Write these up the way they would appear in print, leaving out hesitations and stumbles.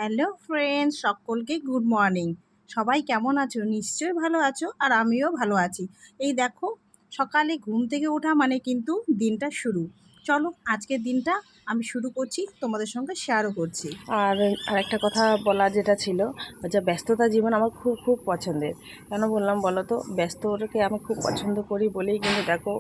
Hello friends, সকলকে good morning. সবাই কেমন আছো? নিশ্চয়ই ভালো আছো, আর আমিও ভালো আছি। এই দেখো, সকালে ঘুম থেকে ওঠা মানে কিন্তু দিনটা শুরু। চলো আজকের দিনটা আমি শুরু করছি, তোমাদের সঙ্গে শেয়ারও করছি। আর আরেকটা কথা বলা যেটা ছিল, যে ব্যস্ততা জীবন আমার খুব খুব পছন্দের। কেন বললাম বলো তো? ব্যস্তটাকে আমি খুব পছন্দ করি বলেই কিন্তু দেখো,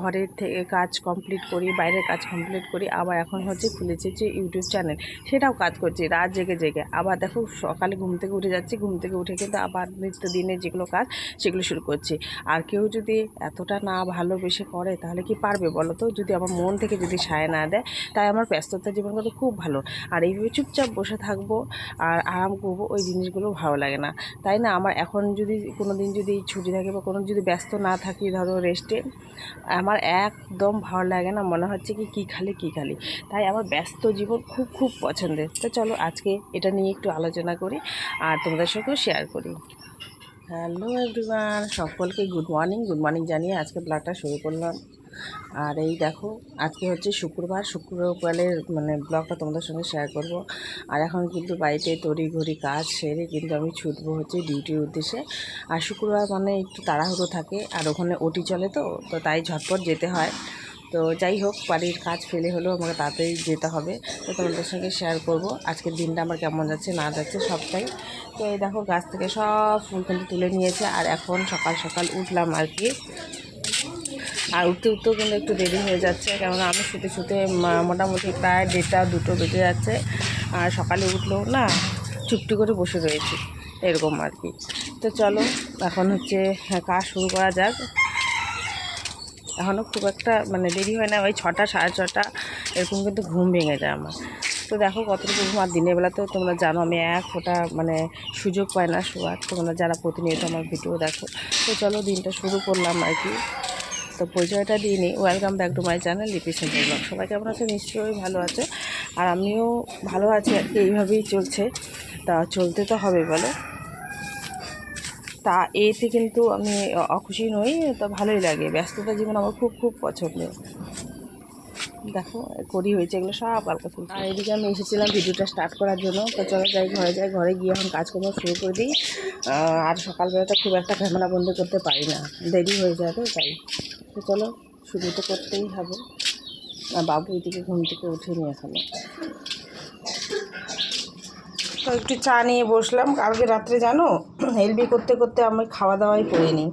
ঘরের থেকে কাজ কমপ্লিট করি, বাইরের কাজ কমপ্লিট করি, আবার এখন হচ্ছে খুলেছি যে ইউটিউব চ্যানেল, সেটাও কাজ করছি রাত জেগে জেগে। আবার দেখো সকালে ঘুম থেকে উঠে যাচ্ছি, ঘুম থেকে উঠে কিন্তু আবার নিত্যদিনের যেগুলো কাজ সেগুলো শুরু করছি। আর কেউ যদি এতটা না ভালোবেসে করে তাহলে কি পারবে বলো তো? যদি আমার মন থেকে যদি সায় না দেয়, তাই আমার ব্যস্ততা জীবন কিন্তু খুব ভালো। আর এইভাবে চুপচাপ বসে থাকবো আর আরাম করবো, ওই জিনিসগুলো ভালো লাগে না, তাই না? আমার এখন যদি কোনো দিন যদি ছুটি থাকে বা কোনো যদি ব্যস্ত না থাকি, ধরো রেস্টে, আমার একদম ভালো লাগে না, মনে হচ্ছে কি কী খালি কী খালি। তাই আমার ব্যস্ত জীবন খুব খুব পছন্দের। তো চলো আজকে এটা নিয়ে একটু আলোচনা করি আর তোমাদের সঙ্গেও শেয়ার করি। হ্যালো এভরিওয়ান, সকলকে গুড মর্নিং জানিয়ে আজকে ব্লগটা শুরু করলাম। আর এই দেখো, আজকে হচ্ছে শুক্রবারের ব্লগটা তোমাদের সঙ্গে শেয়ার করব। আর এখন কিন্তু বাড়িতে তড়িঘড়ি কাজ সেরে কিন্তু আমি ছুটবো হচ্ছে ডিউটির উদ্দেশ্যে। আর শুক্রবার মানে একটু তাড়াহুড়ো থাকে, আর ওখানে ওটি চলে, তো তাই ঝটপট যেতে হয়। তো যাই হোক, বাড়ির কাজ ফেলে হলেও আমাকে তাড়াতাড়ি যেতে হবে। তো তোমাদের সঙ্গে শেয়ার করব আজকের দিনটা আমার কেমন যাচ্ছে না যাচ্ছে সবটাই। তো এই দেখো, গাছ থেকে সব ফুল কিন্তু তুলে নিয়েছে, আর এখন সকাল সকাল উঠলাম আর কি। আর উঠতে উঠতেও কিন্তু একটু দেরি হয়ে যাচ্ছে, কেননা আমি শুতে শুতে মোটামুটি প্রায় 1:30-2টো বেজে যাচ্ছে। আর সকালে উঠলেও না, চুপটি করে বসে রয়েছি, এরকম আর কি। তো চলো এখন হচ্ছে কাজ শুরু করা যাক। এখনও খুব একটা দেরি হয় না, ওই 6টা 6:30 এরকম কিন্তু ঘুম ভেঙে যায় আমার। তো দেখো কতটুকু ঘুম। আর দিনের বেলা তো তোমরা জানো আমি এক ফোঁটা সুযোগ পাই না শোয়ার, তোমরা যারা প্রতিনিয়ত আমার ভিডিও দেখো। তো চলো দিনটা শুরু করলাম আর কি। তো পরিচয়টা দিয়ে নিই। Welcome back to my channel লিপি সিম্পল ব্লগ। সবাই কেমন আছে? নিশ্চয়ই ভালো আছে, আর আমিও ভালো আছি আর কি। এইভাবেই চলছে, তা চলতে তো হবে বলো। তা এতে কিন্তু আমি অখুশি নই, তো ভালোই লাগে। ব্যস্ততা জীবন আমার খুব খুব পছন্দের। দেখো করি হয়েছে এগুলো সব হালকা ফুল। আর এদিকে আমি এসেছিলাম ভিডিওটা স্টার্ট করার জন্য। তো চলো যাই, ঘরে গিয়ে এখন কাজকর্ম শুরু করে দিই। আর সকালবেলাটা খুব একটা ক্যামেরা বন্ধ করতে পারি না, দেরি হয়ে যায়, তো তাই। তো চলো শুরু তো করতেই হবে। বাবু এদিকে ঘুম থেকে উঠেনি এখনো। তো একটু চা নিয়ে বসলাম। কালকে রাত্রে জানো, এলবি করতে করতে আমি খাওয়া দাওয়াই করিনি।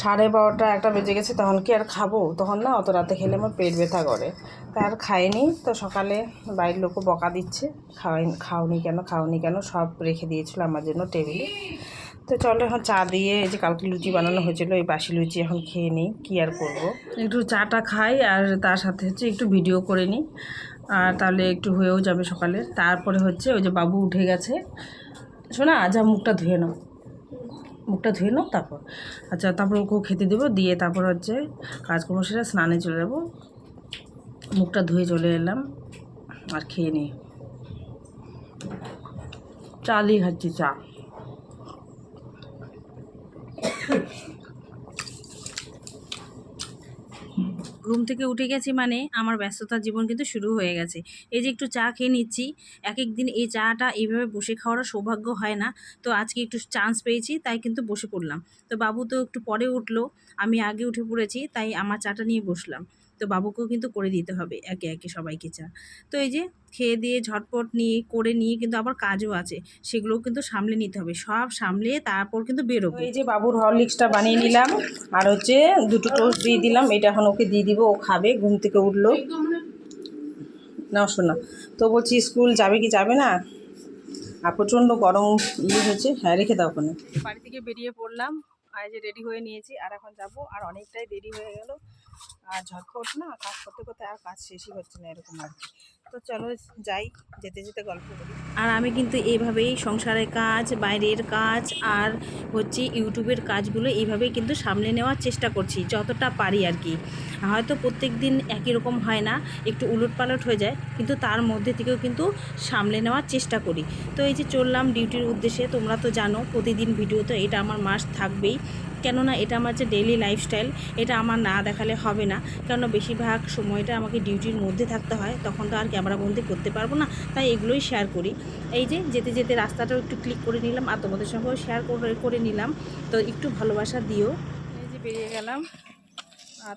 12:30 একটা বেজে গেছে, তখন কি আর খাবো? তখন না, অত রাতে খেলে আমার পেট ব্যথা করে, তাই আর খাইনি। তো সকালে বাড়ির লোকও বকা দিচ্ছে, খাওনি কেন, সব রেখে দিয়েছিল আমার জন্য টেবিলে। তো চলো এখন চা দিয়ে, এই যে কালকে লুচি বানানো হয়েছিল, এই বাসি লুচি এখন খেয়ে নিই, কী আর করবো। একটু চাটা খাই আর তার সাথে হচ্ছে একটু ভিডিও করে নিই, আর তাহলে একটু হয়েও যাবে সকালে। তারপরে হচ্ছে ওই যে বাবু উঠে গেছে, শোনা যা মুখটা ধুয়ে নাও, তারপর আচ্ছা, তারপর ওকেও খেতে দেবো, দিয়ে তারপর হচ্ছে কাজকর্ম সেরে স্নানে চলে যাবো। মুখটা ধুয়ে চলে এলাম, আর খেয়ে নিই। চা দিয়ে খাচ্ছি, চা। ঘুম থেকে উঠে গেছি মানে আমার ব্যস্ততার জীবন কিন্তু শুরু হয়ে গেছে। এই যে একটু চা খেয়ে নিচ্ছি। এক এক দিন এই চাটা এইভাবে বসে খাওয়ার সৌভাগ্য হয় না, তো আজকে একটু চান্স পেয়েছি, তাই কিন্তু বসে পড়লাম। তো বাবু তো একটু পরে উঠলো, আমি আগে উঠে পড়েছি, তাই আমার চাটা নিয়ে বসলাম। তো বাবুকেও কিন্তু করে দিতে হবে একে একে সবাইকে চা। তো এই যে খেয়ে দিয়ে ঝটপট নিয়ে কিন্তু আবার কাজও আছে, সেগুলোও কিন্তু সামলে নিতে হবে। সব সামলে তারপর কিন্তু বেরোবো। এই যে বাবুর হরলিক্সটা বানিয়ে নিলাম, আর হচ্ছে 2টো টোস্ট দিয়ে দিলাম। এটা এখন ওকে দিয়ে দিব, ও খাবে। ঘুম থেকে উঠলো না, শোনা। তো বলছি স্কুল যাবে কি যাবে না, আর প্রচণ্ড গরম হয়েছে। হ্যাঁ, রেখে দাও ওখানে। বাড়ি থেকে বেরিয়ে পড়লাম, আর যে রেডি হয়ে নিয়েছি, আর এখন যাব। আর অনেকটাই দেরি হয়ে গেল, আর ঝটপট না কাজ করতে করতে আর কাজ শেষই হচ্ছে না, এরকম আর কি। তো চলো যাই, যেতে যেতে গল্প করি। আর আমি কিন্তু এইভাবেই সংসারের কাজ, বাইরের কাজ, আর হচ্ছে ইউটিউবের কাজগুলো এইভাবেই কিন্তু সামলে নেওয়ার চেষ্টা করছি যতটা পারি আর কি। হয়তো প্রত্যেক দিন একই রকম হয় না, একটু উলটপালট হয়ে যায়, কিন্তু তার মধ্যে থেকেও কিন্তু সামলে নেওয়ার চেষ্টা করি। তো এই যে চললাম ডিউটির উদ্দেশ্যে। তোমরা তো জানো প্রতিদিন ভিডিও তো এটা আমার মাস্ট থাকবেই। কেননা এটা আমার যে ডেইলি লাইফস্টাইল, এটা আমার না দেখালে হবে না। কেননা বেশিরভাগ সময়টা আমাকে ডিউটির মধ্যে থাকতে হয়, তখন তো আর ক্যামেরাবন্দি করতে পারবো না, তাই এগুলোই শেয়ার করি। এই যে যেতে যেতে রাস্তাটাও একটু ক্লিক করে নিলাম আর তোমাদের সঙ্গেও শেয়ার করে নিলাম। তো একটু ভালোবাসা দিও। এই যে বেরিয়ে গেলাম,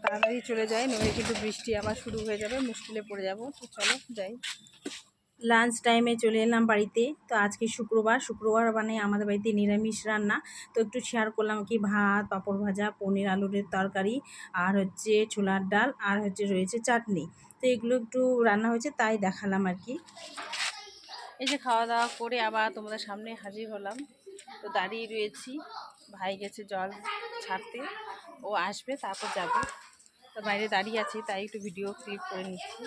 তাড়াতাড়ি চলে যাই, নইলে কিন্তু বৃষ্টি আবার শুরু হয়ে যাবে, মুশকিলে পড়ে যাব। তো চলো যাই। লাঞ্চ টাইমে চলে এলাম বাড়িতে। তো আজকে শুক্রবার মানে আমাদের বাড়িতে নিরামিষ রান্না। তো একটু শেয়ার করলাম কি, ভাত, পাঁপড় ভাজা, পনির আলুরের তরকারি, আর হচ্ছে ছোলার ডাল, আর হচ্ছে রয়েছে চাটনি। তো এগুলো একটু রান্না হয়েছে, তাই দেখালাম আর কি। এই যে খাওয়া দাওয়া করে আবার তোমাদের সামনে হাজির হলাম। তো দাঁড়িয়ে রয়েছি, ভাই গেছে জল ছাড়তে, ও আসবে তারপর যাবে। তো বাইরে দাঁড়িয়ে আছি, তাই একটু ভিডিও ক্লিপ করে নিচ্ছি।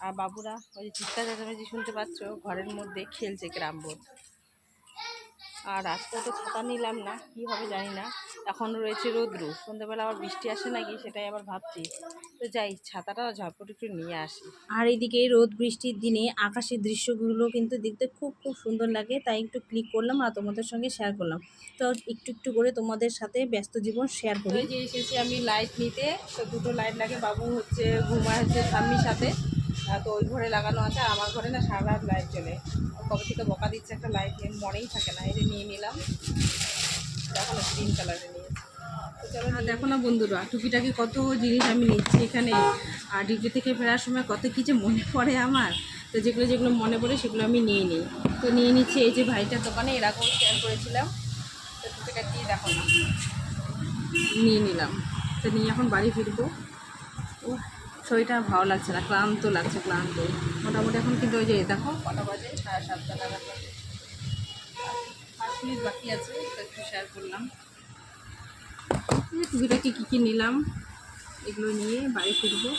আর বাবুরা ওই যে চিৎকার চেঁচামেচি শুনতে পাচ্ছ, ঘরের মধ্যে খেলছে ক্যারাম বোর্ড। আর আজকে তো ছাতা নিলাম না, কী হবে জানি না। এখন রয়েছে রৌদ্র, সন্ধ্যাবেলা আবার বৃষ্টি আসে নাকি সেটাই আবার ভাবছি। তো যাই, ছাতাটা ঝটপট একটু নিয়ে আসি। আর এদিকে রোদ বৃষ্টির দিনে আকাশের দৃশ্যগুলো কিন্তু দেখতে খুব খুব সুন্দর লাগে, তাই একটু ক্লিক করলাম আর তোমাদের সঙ্গে শেয়ার করলাম। তো একটু একটু করে তোমাদের সাথে ব্যস্ত জীবন শেয়ার করি। যে এসেছি আমি লাইট নিতে, তো দুটো লাইট লাগে, বাবু হচ্ছে ঘুমায় হচ্ছে স্বামীর সাথে। তো ওই ঘরে লাগানো আছে, আর আমার ঘরে না সারা রাত লাইট জ্বলে। কবে থেকে বকা দিচ্ছে একটা লাইট নিয়ে, মনেই থাকে না। এই যে নিয়ে নিলাম, দেখো না গ্রিন কালারের নিয়েছি। তো চলো, দেখো না বন্ধুরা, টুকিটাকি কত জিনিস আমি নিচ্ছি এখানে। আর ডিউটি থেকে ফেরার সময় কত কী যে মনে পড়ে আমার। তো যেগুলো যেগুলো মনে পড়ে সেগুলো আমি নিয়ে নিই। তো নিয়ে নিচ্ছি এই যে ভাইটার দোকানে, এরকম শেয়ার করেছিলাম। তো টুকিটাকি দেখো না নিয়ে নিলাম। তো নিয়ে এখন বাড়ি ফিরবো। ও, শরীরটা ভালো লাগছে না, ক্লান্ত লাগছে, ক্লান্ত মোটামুটি। এখন কিন্তু ওই যে দেখো কটা বাজে, 7:30 নাগাদ বাজে, 5 মিনিট বাকি আছে। তো একটু শেয়ার করলাম টুকিটাকি কী কী নিলাম, এগুলো নিয়ে বাড়ি ফিরবো।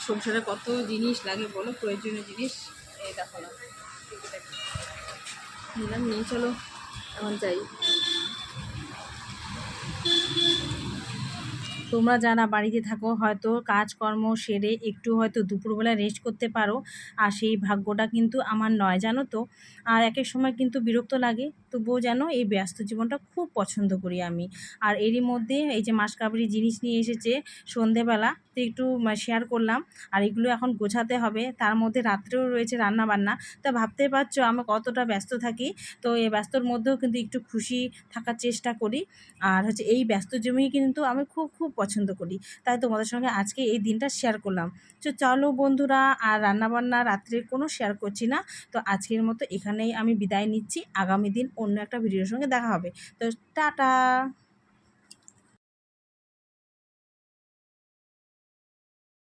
সংসারে কত জিনিস লাগে বলো, প্রয়োজনীয় জিনিস। এই দেখো না টুকিটাকি নিলাম, নিয়ে চলো এখন যাই। তোমরা যারা বাড়িতে থাকো হয়তো কাজকর্ম সেরে একটু হয়তো দুপুরবেলা রেস্ট করতে পারো, আর সেই ভাগ্যটা কিন্তু আমার নয়, জানো তো। আর একেক সময় কিন্তু বিরক্ত লাগে, তবুও যেন এই ব্যস্ত জীবনটা খুব পছন্দ করি আমি। আর এরই মধ্যে এই যে মাসকাবারি জিনিস নিয়ে এসেছে সন্ধেবেলা, তো একটু শেয়ার করলাম। আর এগুলো এখন গোছাতে হবে, তার মধ্যে রাত্রেও রয়েছে রান্না বান্না। তা ভাবতেই পারছো আমি কতটা ব্যস্ত থাকি। তো এই ব্যস্তর মধ্যেও কিন্তু একটু খুশি থাকার চেষ্টা করি। আর হচ্ছে এই ব্যস্ত জমিয়ে কিন্তু আমি খুব খুব পছন্দ করি, তাই তোমাদের সঙ্গে আজকে এই দিনটা শেয়ার করলাম। তো চলো বন্ধুরা, আর রান্নাবান্না রাত্রের কোনো শেয়ার করছি না। তো আজকের মতো এখানেই আমি বিদায় নিচ্ছি, আগামী দিন অন্য একটা ভিডিওর সঙ্গে দেখা হবে। তো টাটা।